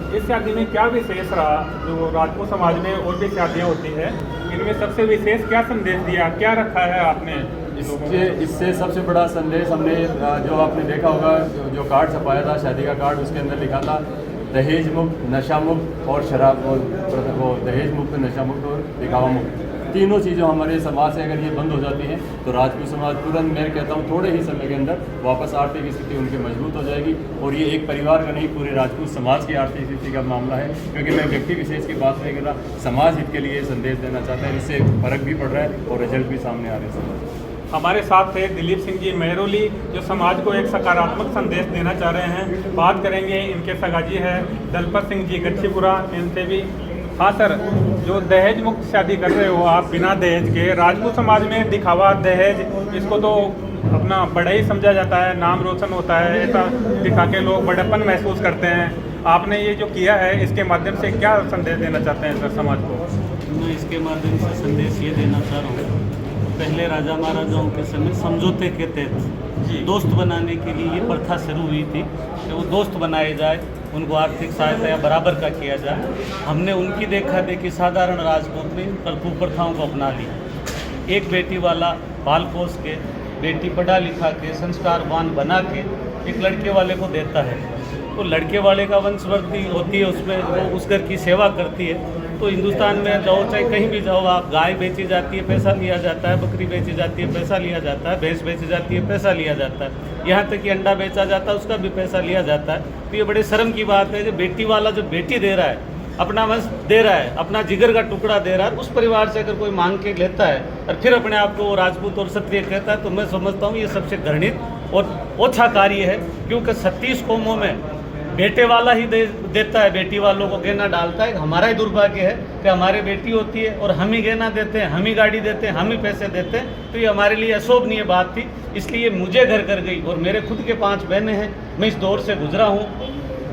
इस शादी में क्या विशेष रहा? जो राजपूत समाज में और भी शादियाँ होती है, इनमें सबसे विशेष क्या संदेश दिया, क्या रखा है आपने इन लोगों में? इससे सबसे बड़ा संदेश हमने जो आपने देखा होगा, जो कार्ड छपाया था शादी का कार्ड, उसके अंदर लिखा था दहेज मुक्त, नशा मुक्त और शराब वो दहेज मुक्त, नशा मुक्त और दिखावा मुक्त। तीनों चीज़ें हमारे समाज से अगर ये बंद हो जाती हैं तो राजपूत समाज तुरंत, मैं कहता हूँ थोड़े ही समय के अंदर वापस आर्थिक स्थिति उनकी मजबूत हो जाएगी। और ये एक परिवार का नहीं, पूरे राजपूत समाज की आर्थिक स्थिति का मामला है। क्योंकि मैं व्यक्ति विशेष की बात नहीं कर रहा, समाज हित के लिए संदेश देना चाहता है। इससे फर्क भी पड़ रहा है और रिजल्ट भी सामने आ रहे हैं समाज। हमारे साथ थे दिलीप सिंह जी मेहरोली, जो समाज को एक सकारात्मक संदेश देना चाह रहे हैं। बात करेंगे इनके सगाजी है दलपत सिंह जी गच्छीपुरा, इनसे भी। हाँ सर, जो दहेज मुक्त शादी कर रहे हो आप बिना दहेज के, राजपूत समाज में दिखावा दहेज, इसको तो अपना बड़ा ही समझा जाता है, नाम रोशन होता है, ऐसा दिखा के लोग बड़प्पन महसूस करते हैं। आपने ये जो किया है, इसके माध्यम से क्या संदेश देना चाहते हैं सर समाज को? मैं इसके माध्यम से संदेश ये देना चाह रहा हूँ, पहले राजा महाराजाओं के समय समझौते के तहत दोस्त बनाने के लिए ये प्रथा शुरू हुई थी कि वो दोस्त बनाए जाए, उनको आर्थिक सहायता या बराबर का किया जाए। हमने उनकी देखा देखी साधारण राजपूत ने कल कुप्रथाओं को अपना ली। एक बेटी वाला बाल पोस के, बेटी पढ़ा लिखा के, संस्कारवान बना के एक लड़के वाले को देता है, तो लड़के वाले का वंशवृद्धि होती है, उसमें वो उस घर की सेवा करती है। तो हिंदुस्तान में जाओ, चाहे कहीं भी जाओ आप, गाय बेची जाती है, पैसा लिया जाता है, बकरी बेची जाती है, पैसा लिया जाता है, भैंस बेची जाती है, पैसा लिया जाता है, यहाँ तक कि अंडा बेचा जाता है, उसका भी पैसा लिया जाता है। तो ये बड़े शर्म की बात है, जो बेटी वाला जो बेटी दे रहा है, अपना वंश दे रहा है, अपना जिगर का टुकड़ा दे रहा है, उस परिवार से अगर कोई मांग के लेता है और फिर अपने आप को राजपूत और क्षत्रिय कहता है, तो मैं समझता हूँ ये सबसे घृणित और ओछा कार्य है। क्योंकि 36 कौमों में बेटे वाला ही देता है, बेटी वालों को गहना डालता है। हमारा ही दुर्भाग्य है कि हमारे बेटी होती है और हम ही गहना देते हैं, हम ही गाड़ी देते हैं, हम ही पैसे देते हैं। तो ये हमारे लिए अशोभनीय बात थी, इसलिए मुझे घर कर गई। और मेरे खुद के 5 बहनें हैं, मैं इस दौर से गुजरा हूँ,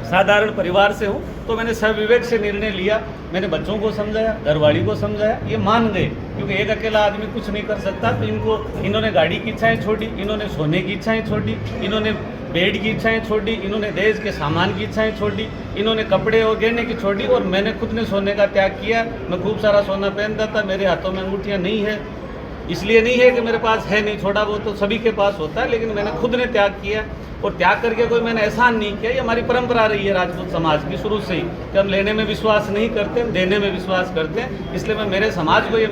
साधारण परिवार से हूँ, तो मैंने सविवेक से निर्णय लिया। मैंने बच्चों को समझाया, घरवाली को समझाया, ये मान गए। क्योंकि एक अकेला आदमी कुछ नहीं कर सकता। तो इन्होंने गाड़ी की इच्छाएँ छोड़ी, इन्होंने सोने की इच्छाएँ छोड़ी, इन्होंने बेड की इच्छाएं छोड़ी, इन्होंने दहेज के सामान की इच्छाएं छोड़ी, इन्होंने कपड़े और गहने की छोड़ी। और मैंने खुद ने सोने का त्याग किया। मैं खूब सारा सोना पहनता था, मेरे हाथों में अंगूठियां नहीं है, इसलिए नहीं है कि मेरे पास है नहीं, छोटा बहुत तो सभी के पास होता है, लेकिन मैंने खुद ने त्याग किया। और त्याग करके कोई मैंने एहसान नहीं किया। ये हमारी परंपरा रही है राजपूत समाज की शुरू से ही, कि हम लेने में विश्वास नहीं करते, हम देने में विश्वास करते हैं। इसलिए मैं मेरे समाज को ये